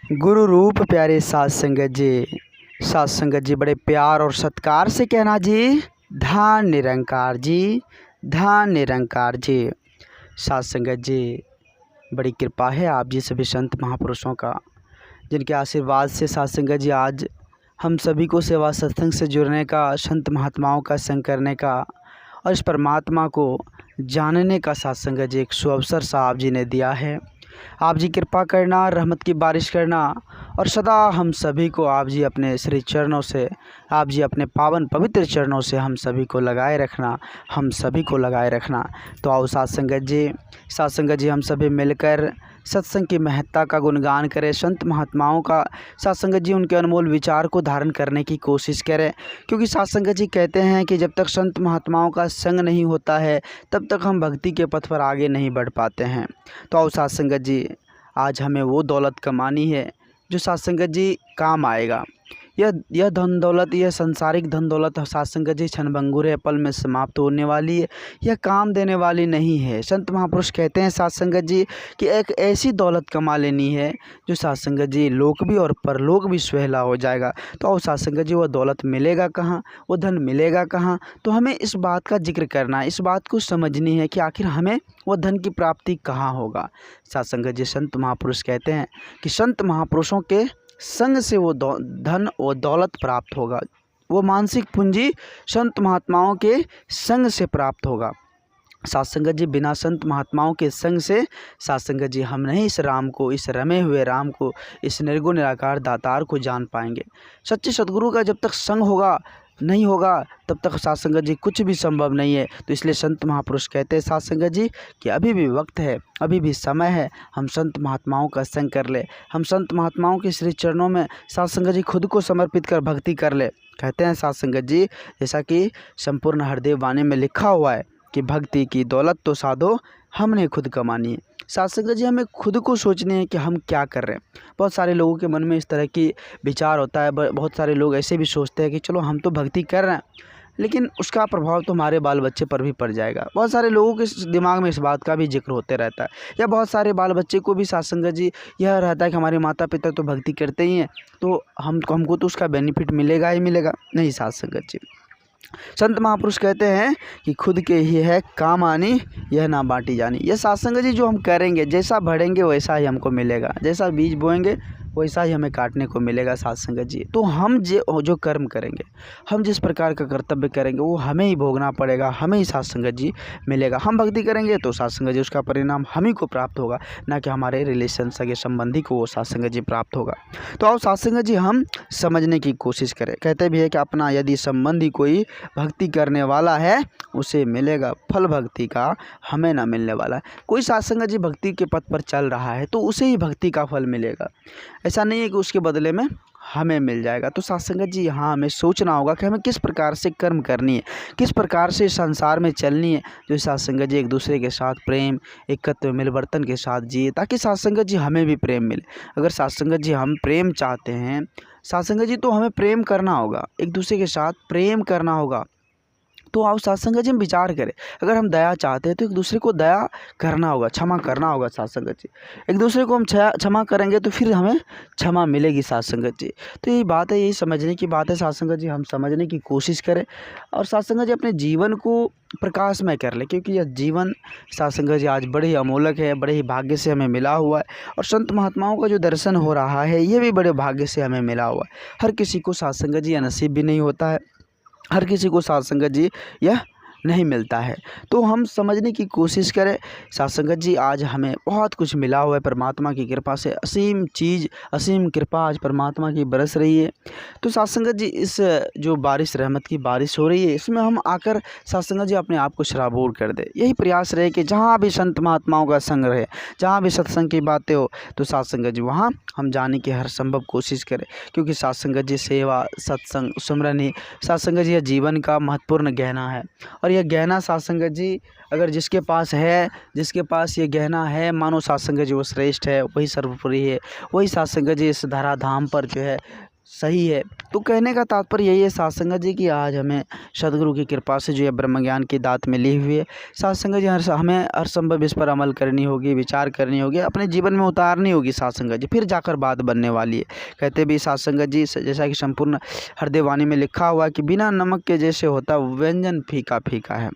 गुरु रूप प्यारे साध संगत जी। साध संगत जी बड़े प्यार और सत्कार से कहना जी, धन निरंकार जी, धन निरंकार जी। साध संगत जी बड़ी कृपा है आप जी सभी संत महापुरुषों का, जिनके आशीर्वाद से साध संगत जी आज हम सभी को सेवा सत्संग से जुड़ने का, संत महात्माओं का संग करने का और इस परमात्मा को जानने का साध संगत जी एक सुअवसर सा आप जी ने दिया है। आप जी कृपा करना, रहमत की बारिश करना और सदा हम सभी को आप जी अपने श्री चरणों से, आप जी अपने पावन पवित्र चरणों से हम सभी को लगाए रखना, हम सभी को लगाए रखना। तो आओ साध संगत जी हम सभी मिलकर सत्संग की महत्ता का गुणगान करें, संत महात्माओं का साध संगत जी उनके अनमोल विचार को धारण करने की कोशिश करें। क्योंकि साध संगत जी कहते हैं कि जब तक संत महात्माओं का संग नहीं होता है तब तक हम भक्ति के पथ पर आगे नहीं बढ़ पाते हैं। तो आओ साध संगत जी आज हमें वो दौलत कमानी है जो साध संगत जी काम आएगा। यह धन दौलत, यह संसारिक धन दौलत साध संगत जी क्षणभंगुर है, पल में समाप्त होने वाली है, यह काम देने वाली नहीं है। संत महापुरुष कहते हैं साध संगत जी कि एक ऐसी दौलत कमा लेनी है जो साध संगत जी लोक भी और परलोक भी सुहेला हो जाएगा। तो आओ साध संगत जी वह दौलत मिलेगा कहाँ, वो धन मिलेगा कहाँ, तो हमें इस बात का जिक्र करना है, इस बात को समझनी है कि आखिर हमें वह धन की प्राप्ति कहाँ होगा। साध संगत जी संत महापुरुष कहते हैं कि संत महापुरुषों के संग से वो धन वो दौलत प्राप्त होगा, वो मानसिक पूंजी संत महात्माओं के संग से प्राप्त होगा। साध संगत जी बिना संत महात्माओं के संग से साध संगत जी हम नहीं इस राम को, इस रमे हुए राम को, इस निर्गुण निराकार दातार को जान पाएंगे। सच्चे सद्गुरु का जब तक संग नहीं होगा तब तक साध संगत जी कुछ भी संभव नहीं है। तो इसलिए संत महापुरुष कहते हैं साध संगत जी कि अभी भी वक्त है, अभी भी समय है, हम संत महात्माओं का संग कर ले, हम संत महात्माओं के श्री चरणों में साध संगत जी खुद को समर्पित कर भक्ति कर ले। कहते हैं साध संगत जी जैसा कि संपूर्ण हरदेव वाणी में लिखा हुआ है कि भक्ति की दौलत तो साधो हमने खुद कमानी है। साध संगत जी हमें खुद को सोचने हैं कि हम क्या कर रहे हैं। बहुत सारे लोगों के मन में इस तरह की विचार होता है, बहुत सारे लोग ऐसे भी सोचते हैं कि चलो हम तो भक्ति कर रहे हैं लेकिन उसका प्रभाव तो हमारे बाल बच्चे पर भी पड़ जाएगा। बहुत सारे लोगों के दिमाग में इस बात का भी जिक्र होते रहता है, या बहुत सारे बाल बच्चे को भी साध संगत जी यह रहता है कि हमारे माता पिता तो भक्ति करते ही हैं तो हमको तो उसका बेनिफिट मिलेगा ही मिलेगा। नहीं साध संगत जी, संत महापुरुष कहते हैं कि खुद के ही है काम आनी, यह ना बांटी जानी। यह साध संगत जी जो हम करेंगे, जैसा बढ़ेंगे वैसा ही हमको मिलेगा, जैसा बीज बोएंगे वैसा ही हमें काटने को मिलेगा। साध संगत जी तो हम जो कर्म करेंगे, हम जिस प्रकार का कर्तव्य करेंगे वो हमें ही भोगना पड़ेगा, हमें ही साध संगत जी मिलेगा। हम भक्ति करेंगे तो साध संगत जी उसका परिणाम हम ही को प्राप्त होगा, ना कि हमारे रिलेशन सगे संबंधी को वो साध संगत जी प्राप्त होगा। तो आओ साध संगत जी हम समझने की कोशिश करें। कहते भी है कि अपना यदि संबंधी कोई भक्ति करने वाला है उसे मिलेगा फल भक्ति का, हमें ना मिलने वाला है। कोई साध संगत जी भक्ति के पथ पर चल रहा है तो उसे ही भक्ति का फल मिलेगा, ऐसा नहीं है कि उसके बदले में हमें मिल जाएगा। तो साध संगत जी यहाँ हमें सोचना होगा कि हमें किस प्रकार से कर्म करनी है, किस प्रकार से संसार में चलनी है, जो साध संगत जी एक दूसरे के साथ प्रेम एकत्व मिलवर्तन के साथ जिए, ताकि साध संगत जी हमें भी प्रेम मिले। अगर साध संगत जी हम प्रेम चाहते हैं साध संगत जी तो हमें प्रेम करना होगा, एक दूसरे के साथ प्रेम करना होगा। तो आओ साध संगत जी हम विचार करें, अगर हम दया चाहते हैं तो एक दूसरे को दया करना होगा, क्षमा करना होगा। साध संगत जी एक दूसरे को हम क्षमा करेंगे तो फिर हमें क्षमा मिलेगी। साध संगत जी तो यही बात है, यही समझने की बात है। साध संगत जी हम समझने की कोशिश करें और साध संगत जी अपने जीवन को प्रकाशमय कर ले, क्योंकि यह जीवन साध संगत जी आज बड़े ही अमोलक है, बड़े ही भाग्य से हमें मिला हुआ है। और संत महात्माओं का जो दर्शन हो रहा है ये भी बड़े भाग्य से हमें मिला हुआ है। हर किसी को साध संगत जी नसीब भी नहीं होता है, हर किसी को साध संगत जी यह नहीं मिलता है। तो हम समझने की कोशिश करें। साध संगत जी आज हमें बहुत कुछ मिला हुआ है परमात्मा की कृपा से, असीम चीज़ असीम कृपा आज परमात्मा की बरस रही है। तो साध संगत जी इस जो बारिश रहमत की बारिश हो रही है इसमें हम आकर साध संगत जी अपने आप को शराबोर कर दे। यही प्रयास रहे कि जहाँ भी संत महात्माओं का संग रहे, जहाँ भी सत्संग की बातें हो तो साध संगत जी वहाँ हम जाने की हर संभव कोशिश करें। क्योंकि साध संगत जी सेवा सत्संग सुमरन ही साध संगत जी जीवन का महत्वपूर्ण गहना है। और यह गहना साध संगत जी अगर जिसके पास है, जिसके पास ये गहना है, मानो साध संगत जी वो श्रेष्ठ है, वही सर्वोपरि है, वही साध संगत जी इस धराधाम पर जो है सही है। तो कहने का तात्पर्य यही है साथ संगत जी कि आज हमें सदगुरु की कृपा से जो है ब्रह्म ज्ञान की दात मिली हुई है। साथ संगत जी हमें हर संभव इस पर अमल करनी होगी, विचार करनी होगी, अपने जीवन में उतारनी होगी साथ संगत जी, फिर जाकर बात बनने वाली है। कहते भी साथ संगत जी जैसा कि संपूर्ण हृदय वाणी में लिखा हुआ है कि बिना नमक के जैसे होता व्यंजन फीका फीका है।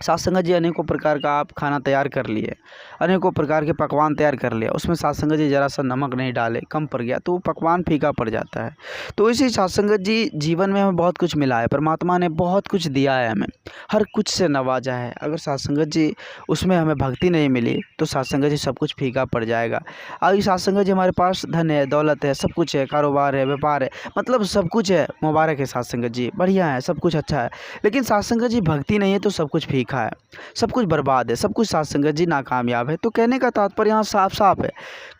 साथ संगत जी अनेकों प्रकार का आप खाना तैयार कर लिए, अनेकों प्रकार के पकवान तैयार कर लिया, उसमें साथ संगत जी ज़रा सा नमक नहीं डाले, कम पड़ गया तो वो पकवान फीका पड़ जाता है। तो इसी साथ संगत जी जीवन में हमें बहुत कुछ मिला है, परमात्मा ने बहुत कुछ दिया है, हमें हर कुछ से नवाजा है। अगर साथ संगत जी उसमें हमें भक्ति नहीं मिली तो साथ संगत जी सब कुछ फीका पड़ जाएगा। अभी साथ संगत जी हमारे पास धन है, दौलत है, सब कुछ है, कारोबार है, व्यापार है, मतलब सब कुछ है, मुबारक है साथ संगत जी, बढ़िया है, सब कुछ अच्छा है। लेकिन साथ संगत जी भक्ति नहीं है तो सब कुछ फीका है, सब कुछ बर्बाद है, सब कुछ साथ संगत जी नाकामयाब है। तो कहने का तात्पर्य यहाँ साफ साफ है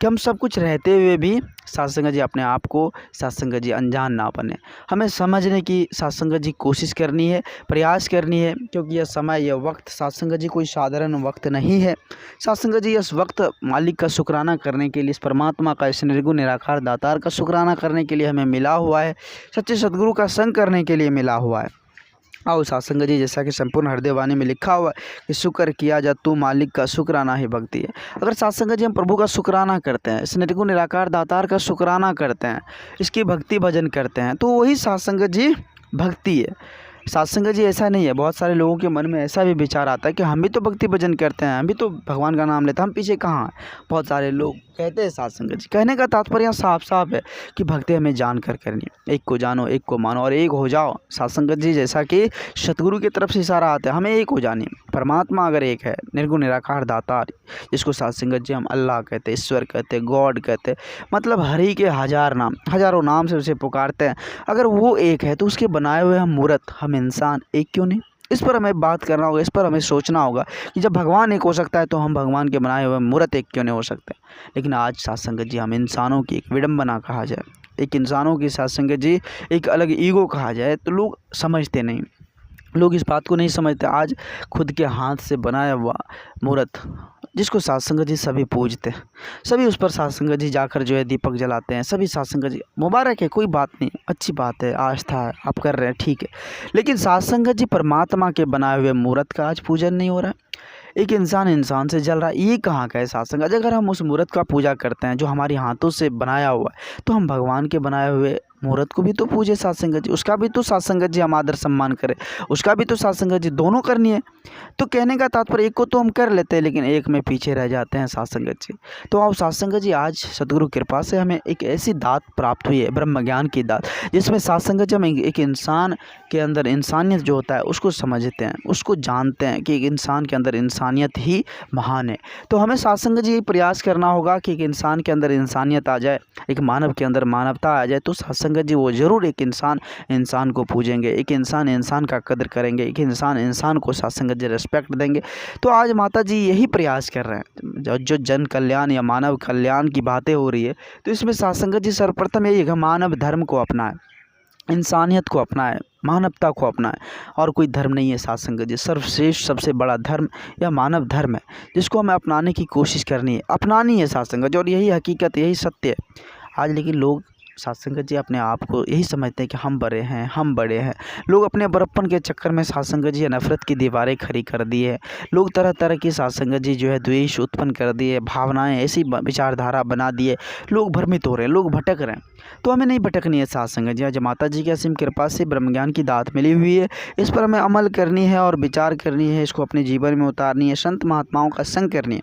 कि हम सब कुछ रहते हुए भी साथ संगत जी अपने आप को साथ संगत जी अनजान ना बने। हमें समझने की साथ संगत जी कोशिश करनी है, प्रयास करनी है, क्योंकि यह समय, यह वक्त साथ संगत जी कोई साधारण वक्त नहीं है। साथ संगत जी इस वक्त मालिक का शुक्राना करने के लिए, इस परमात्मा का, इस निर्गुण निराकार दातार का शुक्राना करने के लिए हमें मिला हुआ है, सच्चे सदगुरु का संग करने के लिए मिला हुआ है। आओ साथ संगत जी जैसा कि संपूर्ण हृदय वाणी में लिखा हुआ है कि शुक्र किया जा तू मालिक का, शुक्राना ही भक्ति है। अगर साथ संगत जी हम प्रभु का शुक्राना करते हैं, इस निर्गुण निराकार दातार का शुक्राना करते हैं, इसकी भक्ति भजन करते हैं, तो वही साथ संगत जी भक्ति है। साथ संगत जी ऐसा नहीं है, बहुत सारे लोगों के मन में ऐसा भी विचार आता है कि हम भी तो भक्ति भजन करते हैं, हम भी तो भगवान का नाम लेते हैं, हम पीछे कहाँ हैं। बहुत सारे लोग कहते हैं साथ संगत जी। कहने का तात्पर्य यहाँ साफ साफ है कि भक्ति हमें जान कर करनी है। एक को जानो, एक को मानो और एक हो जाओ। साथ संगत जी जैसा कि सतगुरु की तरफ से इशारा आता है, हमें एक हो जानी। परमात्मा अगर एक है, निर्गुण निराकार दातार, जिसको साथ संगत जी हम अल्लाह कहते, ईश्वर कहते, गॉड कहते, मतलब हरि के हजार नाम, हजारों नाम से उसे पुकारते हैं। अगर वो एक है तो उसके बनाए हुए हम मूर्त, हम इंसान एक क्यों नहीं? इस पर हमें बात करना होगा, इस पर हमें सोचना होगा कि जब भगवान एक हो सकता है तो हम भगवान के बनाए हुए मूर्त एक क्यों नहीं हो सकते। लेकिन आज साथ संगत जी हम इंसानों की एक विडंबना कहा जाए, एक इंसानों की साथ संगत जी एक अलग ईगो कहा जाए, तो लोग समझते नहीं, लोग इस बात को नहीं समझते। आज खुद के हाथ से बनाया हुआ मूर्त, जिसको साथ संगत जी सभी पूजते हैं, सभी उस पर साथ संगत जी जाकर जो है दीपक जलाते हैं, सभी साथ संगत जी, मुबारक है, कोई बात नहीं, अच्छी बात है, आस्था है, आप कर रहे हैं, ठीक है। लेकिन साथ संगत जी परमात्मा के बनाए हुए मूर्त का आज पूजन नहीं हो रहा है। एक इंसान इंसान से जल रहा है, ये कहाँ का है साथ संगत? अगर हम उस मूर्त का पूजा करते हैं जो हमारे हाथों से बनाया हुआ है, तो हम भगवान के बनाए हुए मूर्त को भी तो पूजे साथ संगत जी, उसका भी तो साथ संगत जी हम आदर सम्मान करें, उसका भी तो साथ संगत जी, दोनों करनी है। तो कहने का तात्पर्य एक को तो हम कर लेते हैं लेकिन एक में पीछे रह जाते हैं साथ संगत जी। तो आओ साथ संगत जी आज सदगुरु कृपा से हमें एक ऐसी दात प्राप्त हुई है, ब्रह्म ज्ञान की दात, जिसमें साथ संगत जी हम एक इंसान के अंदर इंसानियत जो होता है उसको समझते हैं, उसको जानते हैं कि एक इंसान के अंदर इंसानियत ही महान है। तो हमें साथ संगत जी प्रयास करना होगा कि एक इंसान के अंदर इंसानियत आ जाए, एक मानव के अंदर मानवता आ जाए, तो साथ संगत जी वो ज़रूर एक इंसान इंसान को पूजेंगे, एक इंसान इंसान का कदर करेंगे, एक इंसान इंसान को साथ संगत जी रिस्पेक्ट देंगे। तो आज माता जी यही प्रयास कर रहे हैं, जो जन कल्याण या मानव कल्याण की बातें हो रही है, तो इसमें साथ संगत जी सर्वप्रथम यही है मानव धर्म को अपनाएं, इंसानियत को अपनाएं, मानवता को अपनाएं, और कोई धर्म नहीं है साथ संगत जी, सर्वश्रेष्ठ सबसे बड़ा धर्म या मानव धर्म है, जिसको हमें अपनाने की कोशिश करनी है, अपनानी है साथ संगत जी, और यही हकीकत, यही सत्य है आज। लेकिन लोग साथ संगत जी अपने आप को यही समझते हैं कि हम बड़े हैं, हम बड़े हैं। लोग अपने बड़प्पन के चक्कर में साथ संगत जी नफरत की दीवारें खड़ी कर दी है, लोग तरह तरह की साथ संगत जी जो है द्वेष उत्पन्न कर दिए, भावनाएं ऐसी विचारधारा बना दिए, लोग भ्रमित हो रहे हैं, लोग भटक रहे हैं। तो हमें नहीं भटकनी है साथ संगत जी। आज माता जी की असीम कृपा से ब्रह्म ज्ञान की दात मिली हुई है, इस पर हमें अमल करनी है और विचार करनी है, इसको अपने जीवन में उतारनी है, संत महात्माओं का संग करनी है,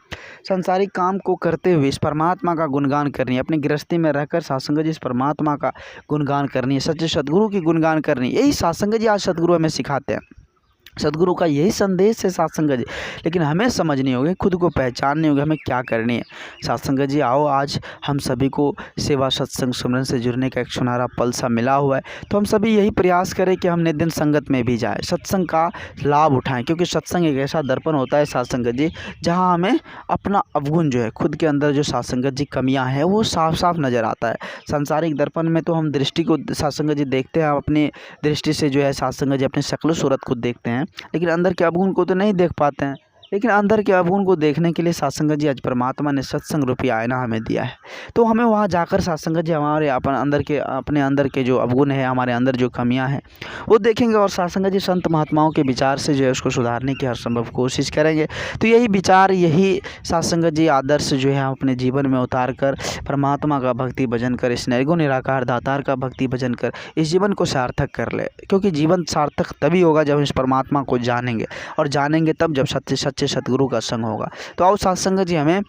संसारिक काम को करते हुए इस परमात्मा का गुणगान करनी है, अपनी गृहस्थी में रहकर साथ संगत जी इस परमात्मा का गुणगान करनी है, सच्चे सदगुरु की गुणगान करनी है। यही साथ संगत जी आज सदगुरु हमें सिखाते हैं, सदगुरु का यही संदेश है साथ संगत जी। लेकिन हमें समझनी होगी, खुद को पहचाननी होगी, हमें क्या करनी है। साथ संगत जी आओ आज हम सभी को सेवा सत्संग सुमरन से जुड़ने का एक सुनहरा पल सा मिला हुआ है, तो हम सभी यही प्रयास करें कि हम नित्य दिन संगत में भी जाएं, सत्संग का लाभ उठाएं, क्योंकि सत्संग एक ऐसा दर्पण होता है साथ संगत जी, जहाँ हमें अपना अवगुण जो है, खुद के अंदर जो साथ संगत जी कमियाँ हैं वो साफ साफ नज़र आता है। सांसारिक दर्पण में तो हम दृष्टि को साथ संगत जी देखते हैं, अपनी दृष्टि से जो है साथ संगत जी अपनी शक्ल सूरत को देखते हैं, लेकिन अंदर के अवगुण को तो नहीं देख पाते हैं। लेकिन अंदर के अवगुण को देखने के लिए साथ संगत जी आज परमात्मा ने सत्संग रूपी आईना हमें दिया है। तो हमें वहाँ जाकर साथ संगत जी हमारे अपने अंदर के जो अवगुण है, हमारे अंदर जो कमियां हैं वो देखेंगे और साथ संगत जी संत महात्माओं के विचार से जो है उसको सुधारने की हर संभव कोशिश करेंगे। तो यही विचार, यही साथ संगत जी आदर्श जो है हम अपने जीवन में उतार कर परमात्मा का भक्ति भजन कर, इस निर्गुण निराकार दातार का भक्ति भजन कर इस जीवन को सार्थक कर ले। क्योंकि जीवन सार्थक तभी होगा जब हम इस परमात्मा को जानेंगे, और जानेंगे तब जब सच्चे सतगुरु का संग होगा। तो आओ साथ संगत जी हमें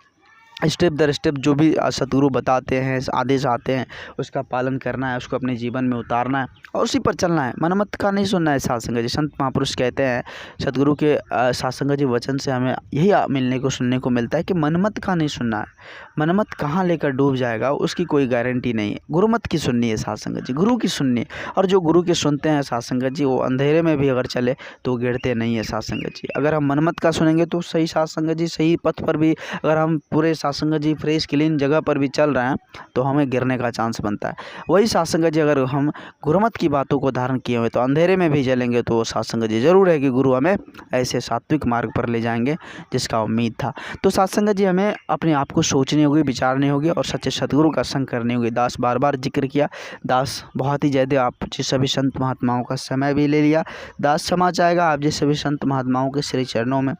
स्टेप दर स्टेप जो भी सतगुरु बताते हैं, आदेश आते हैं, उसका पालन करना है, उसको अपने जीवन में उतारना है और उसी पर चलना है। मनमत का नहीं सुनना है। साथ संगत जी संत महापुरुष कहते हैं, सतगुरु के साथ संगत जी वचन से हमें यही मिलने को सुनने को मिलता है कि मनमत का नहीं सुनना है। मनमत कहाँ लेकर डूब जाएगा उसकी कोई गारंटी नहीं है। गुरुमत की सुननी है साथ संगत जी, गुरु की सुननी है। और जो गुरु की सुनते हैं साथ संगत जी, वो अंधेरे में भी अगर चले तो गिरते नहीं है साथ संगत जी। अगर हम मनमत का सुनेंगे तो सही साथ संगत जी, सही पथ पर भी अगर हम पूरे साथ संगत जी फ्रेश क्लीन जगह पर भी चल रहे हैं तो हमें गिरने का चांस बनता है। वही साथ संगत जी अगर हम गुरुमत की बातों को धारण किए हुए तो अंधेरे में भी चलेंगे तो साथ संगत जी जरूर है कि गुरु हमें ऐसे सात्विक मार्ग पर ले जाएंगे जिसका उम्मीद था। तो साथ संगत जी हमें अपने आप को सोचनी होगी, विचारनी होगी और सच्चे सतगुरु का संग करनी होगी। दास बार बार जिक्र किया, दास बहुत ही ज़्यादा आप जी सभी संत महात्माओं का समय भी ले लिया। दास क्षमा चाहेगा आप जी सभी संत महात्माओं के श्री चरणों में,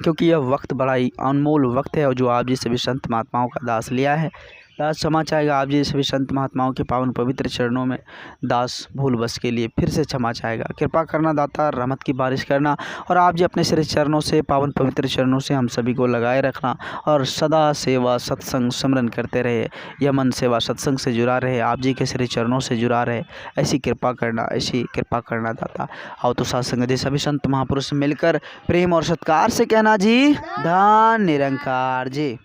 क्योंकि यह वक्त बड़ा ही अनमोल वक्त है और जो आप जी सभी संत महात्माओं का दास लिया है। दास क्षमा चाहेगा आप जी सभी संत महात्माओं के पावन पवित्र चरणों में। दास भूल बस के लिए फिर से क्षमा चाहेगा। कृपा करना दाता, रहमत की बारिश करना और आप जी अपने श्री चरणों से, पावन पवित्र चरणों से हम सभी को लगाए रखना और सदा सेवा सत्संग स्मरण करते रहे। यह मन सेवा सत्संग से जुड़ा रहे, आप जी के श्री चरणों से जुड़ा रहे। ऐसी कृपा करना दाता। आओ तो साथ संगत जी सभी संत महापुरुष मिलकर प्रेम और सत्कार से कहना जी, धन निरंकार जी।